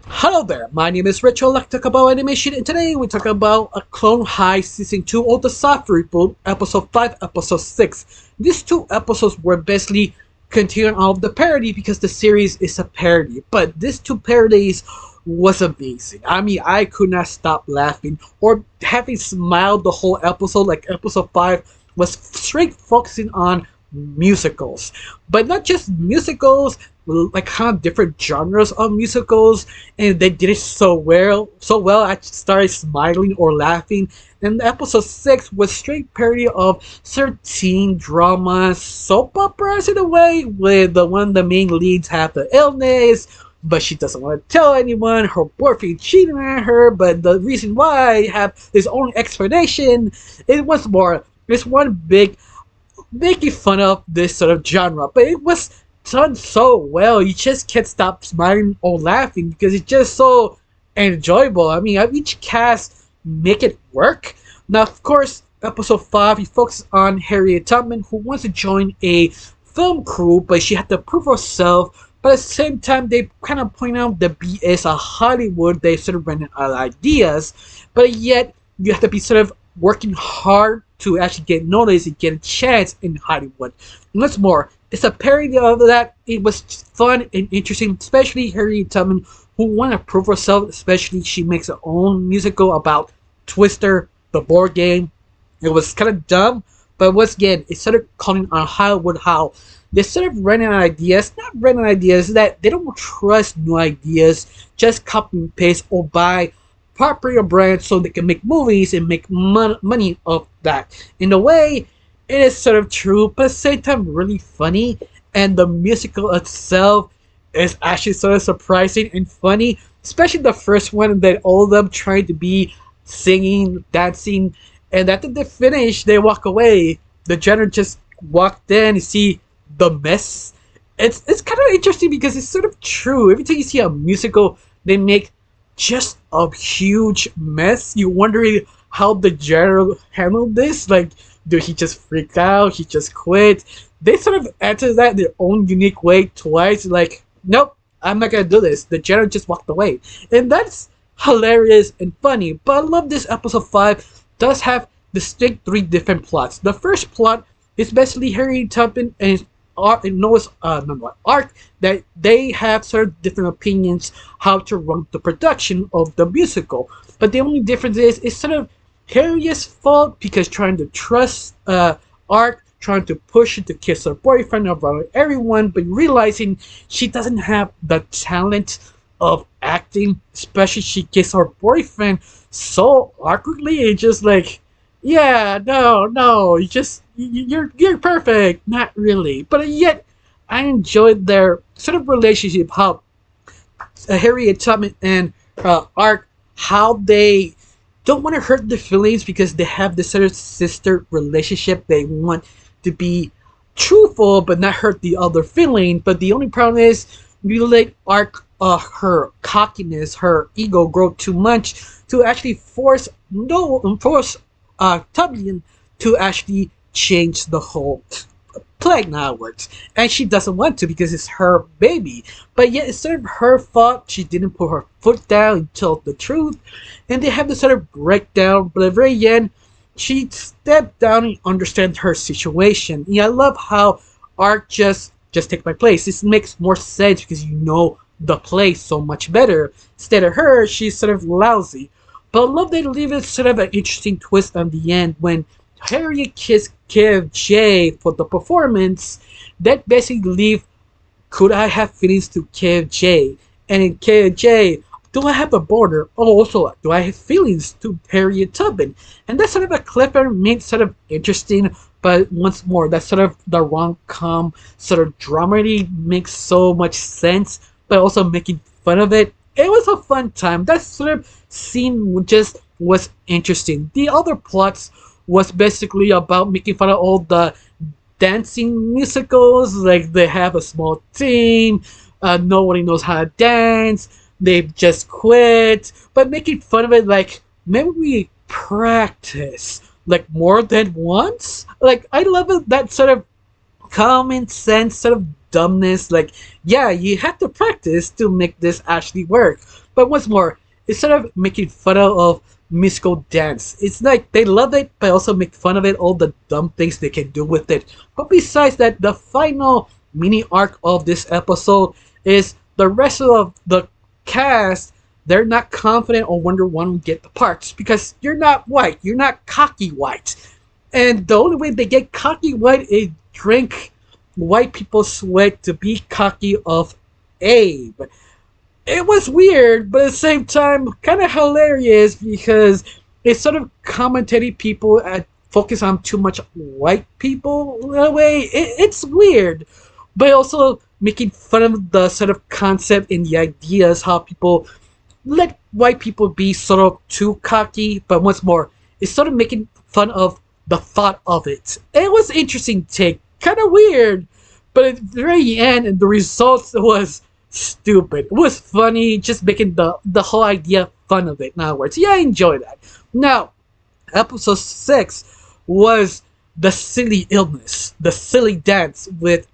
Hello there, my name is Rich. I like to talk about animation, and today we talk about a Clone High Season 2 of the soft reboot, Episode 5, Episode 6. These two episodes were basically continuing of the parody because the series is a parody, but these two parodies was amazing. I mean, I could not stop laughing or having smiled the whole episode. Like Episode 5 was straight focusing on musicals, but not just musicals, like kind of different genres of musicals, and they did it so well. I started smiling or laughing. And episode 6 was straight parody of 13 drama soap operas in a way, with the main leads have the illness, but she doesn't want to tell anyone. Her boyfriend cheating on her, but the reason why have his own explanation. It was more. It's one big making fun of this sort of genre, but it was done so well. You just can't stop smiling or laughing because it's just so enjoyable. I mean, each cast make it work. Now, of course, episode 5, he focuses on Harriet Tubman, who wants to join a film crew, but she had to prove herself. But at the same time, they kind of point out the BS of Hollywood. They sort of running out of ideas, but yet you have to be sort of working hard to actually get noticed and get a chance in Hollywood. And what's more, it's a parody of that. It was fun and interesting, especially Harriet Tubman, who want to prove herself. Especially, she makes her own musical about Twister, the board game. It was kind of dumb, but once again, it started calling on Hollywood how they sort of running out of ideas. Not running out of ideas, that they don't trust new ideas, just copy and paste or buy popular brands so they can make movies and make money of that. In a way, it is sort of true, but at the same time really funny. And the musical itself is actually sort of surprising and funny, especially the first one that all of them trying to be singing, dancing, and after they finish, they walk away. The general just walked in and see the mess. It's kind of interesting because it's sort of true. Every time you see a musical, they make just a huge mess. You're wondering how the general handled this. Like, did he just freak out? He just quit? They sort of answered that their own unique way twice. Like, nope, I'm not gonna do this. The general just walked away, and that's hilarious and funny. But I love this episode 5 does have distinct three different plots. The first plot is basically Harry Tubman and Noah's number arc, that they have sort of different opinions how to run the production of the musical. But the only difference is it's sort of Harriet's fault because trying to trust Art, trying to push her to kiss her boyfriend around everyone, but realizing she doesn't have the talent of acting, especially she kissed her boyfriend so awkwardly and just like, yeah, no, you're perfect. Not really, but yet I enjoyed their sort of relationship. How Harriet Tubman and Art, how they don't want to hurt the feelings because they have this sort of sister relationship. They want to be truthful but not hurt the other feeling. But the only problem is you let Art, her cockiness, her ego grow too much to actually force Tubman to actually change the whole plague now works. And she doesn't want to because it's her baby. But yet it's sort of her fault. She didn't put her foot down and tell the truth. And they have this sort of breakdown. But at the very end, she stepped down and understand her situation. And I love how Art just take my place. This makes more sense because you know the play so much better. Instead of her, she's sort of lousy. But I love they leave it sort of an interesting twist on the end when Harriet kissed Kev J for the performance. That basically leave could I have feelings to Kev J? And in Kev J, do I have a border? Oh, also, do I have feelings to Harriet Tubman? And that's sort of a cliffhanger made sort of interesting, but once more, that's sort of the rom-com sort of dramedy makes so much sense, but also making fun of it. It was a fun time. That sort of scene just was interesting. The other plots was basically about making fun of all the dancing musicals. Like they have a small team, nobody knows how to dance. They just quit, but making fun of it like maybe we practice like more than once. Like I love it, that sort of common sense sort of dumbness. Like, yeah, you have to practice to make this actually work. But what's more, it's sort of making fun of musical dance. It's like they love it, but also make fun of it, all the dumb things they can do with it. But besides that, the final mini arc of this episode is the rest of the cast. They're not confident on Wonder Woman will get the parts because you're not white. You're not cocky white. And the only way they get cocky white is drink white people's sweat to be cocky of Abe. It was weird, but at the same time, kind of hilarious because it's sort of commentating people at focus on too much white people in a way. It's weird, but also making fun of the sort of concept and the ideas how people let white people be sort of too cocky. But once more, it's sort of making fun of the thought of it. It was an interesting take, kind of weird, but at the very end, and the results was stupid. It was funny, just making the whole idea fun of it. In other words, yeah, I enjoyed that. Now, episode 6 was the silly illness, the silly dance with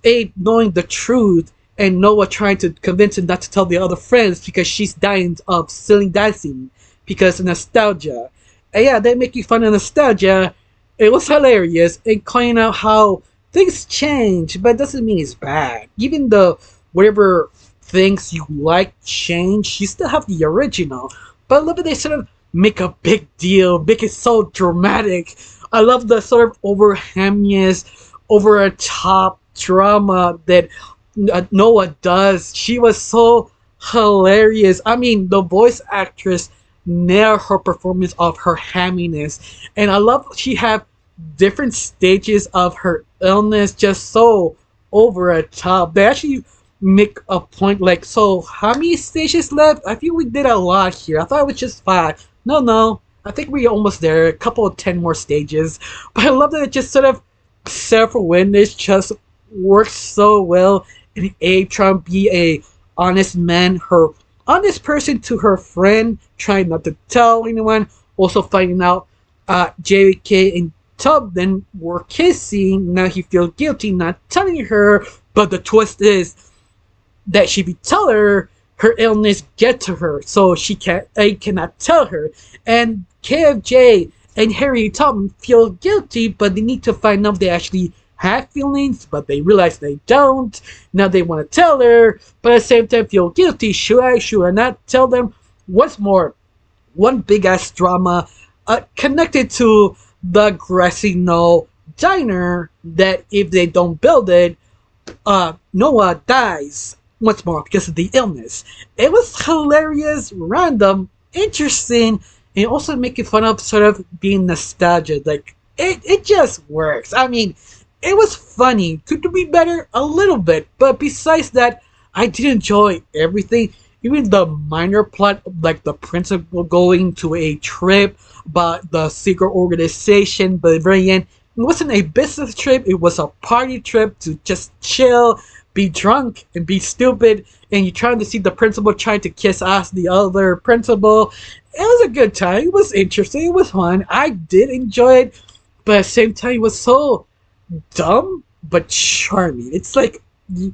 Abe knowing the truth and Noah trying to convince him not to tell the other friends because she's dying of silly dancing because of nostalgia. And yeah, they make you fun of nostalgia. It was hilarious and pointing out how things change, but it doesn't mean it's bad. Even though whatever things you like change, you still have the original. But I love that they sort of make a big deal, make it so dramatic. I love the sort of overhamminess, over a top drama that Noah does. She was so hilarious. I mean, the voice actress nailed her performance of her hamminess, and I love she had different stages of her illness, just so over a top. They actually make a point like, so how many stages left? I feel we did a lot here. I thought it was just 5. No, I think we're almost there. A couple of 10 more stages. But I love that it just sort of self-awareness just works so well. And Abe trying to be a honest man, her honest person to her friend, trying not to tell anyone. Also finding out JK and Tubman were kissing. Now he feels guilty not telling her. But the twist is that she be tell her illness get to her, so Abe cannot tell her. And KFJ and Harry Tubman feel guilty, but they need to find out if they actually have feelings, but they realize they don't. Now they want to tell her, but at the same time feel guilty. Should I not tell them? What's more, one big ass drama connected to the Grassy Knoll diner that if they don't build it, Noah dies. Once more, because of the illness. It was hilarious, random, interesting, and also making fun of sort of being nostalgic. Like, it just works. I mean, it was funny. Could it be better? A little bit. But besides that, I did enjoy everything. Even the minor plot, like the principal going to a trip about the secret organization, but at the very end, it wasn't a business trip, it was a party trip to just chill, be drunk, and be stupid, and you're trying to see the principal trying to kiss ass the other principal. It was a good time. It was interesting. It was fun. I did enjoy it, but at the same time, it was so dumb but charming. It's like,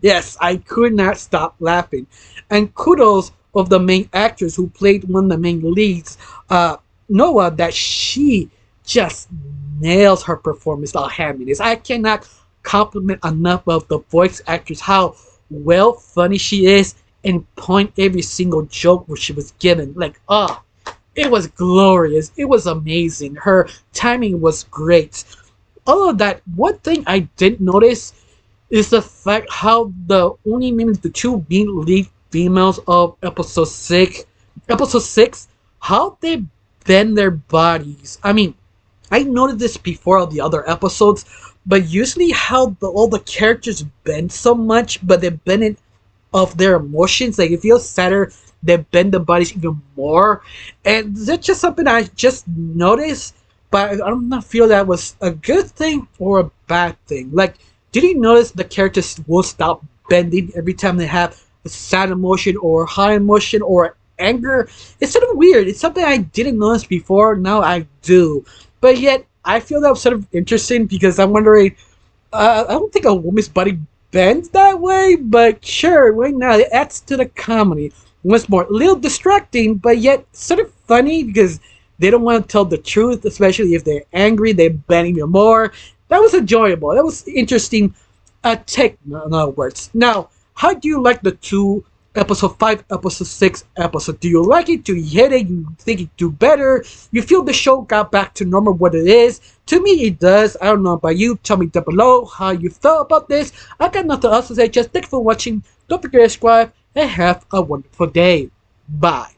yes, I could not stop laughing. And kudos of the main actress who played one of the main leads, Noah, that she just nails her performance of happiness. I cannot compliment enough of the voice actress, how well funny she is, and point every single joke where she was given. Like, it was glorious. It was amazing. Her timing was great. All of that, one thing I didn't notice is the fact how the only maybe the 2 main lead females of episode 6, how they bend their bodies. I mean, I noticed this before all the other episodes, but usually how all the characters bend so much, but they bend it of their emotions. Like, if you're sadder, they bend the bodies even more. And that's just something I just noticed, but I don't know, feel that was a good thing or a bad thing. Like, did you notice the characters will stop bending every time they have a sad emotion or high emotion or anger? It's sort of weird. It's something I didn't notice before. Now I do. But yet, I feel that was sort of interesting because I'm wondering, I don't think a woman's body bends that way, but sure, why not? It adds to the comedy. Once more, a little distracting, but yet sort of funny because they don't want to tell the truth, especially if they're angry, they bend even more. That was enjoyable. That was interesting. Take, in other words. Now, how do you like the two episode 5, episode 6 episode? Do you like it? Do you hate it? You think it do better? You feel the show got back to normal what it is? To me, it does. I don't know about you. Tell me down below how you felt about this. I got nothing else to say. Just thank you for watching. Don't forget to subscribe and have a wonderful day. Bye.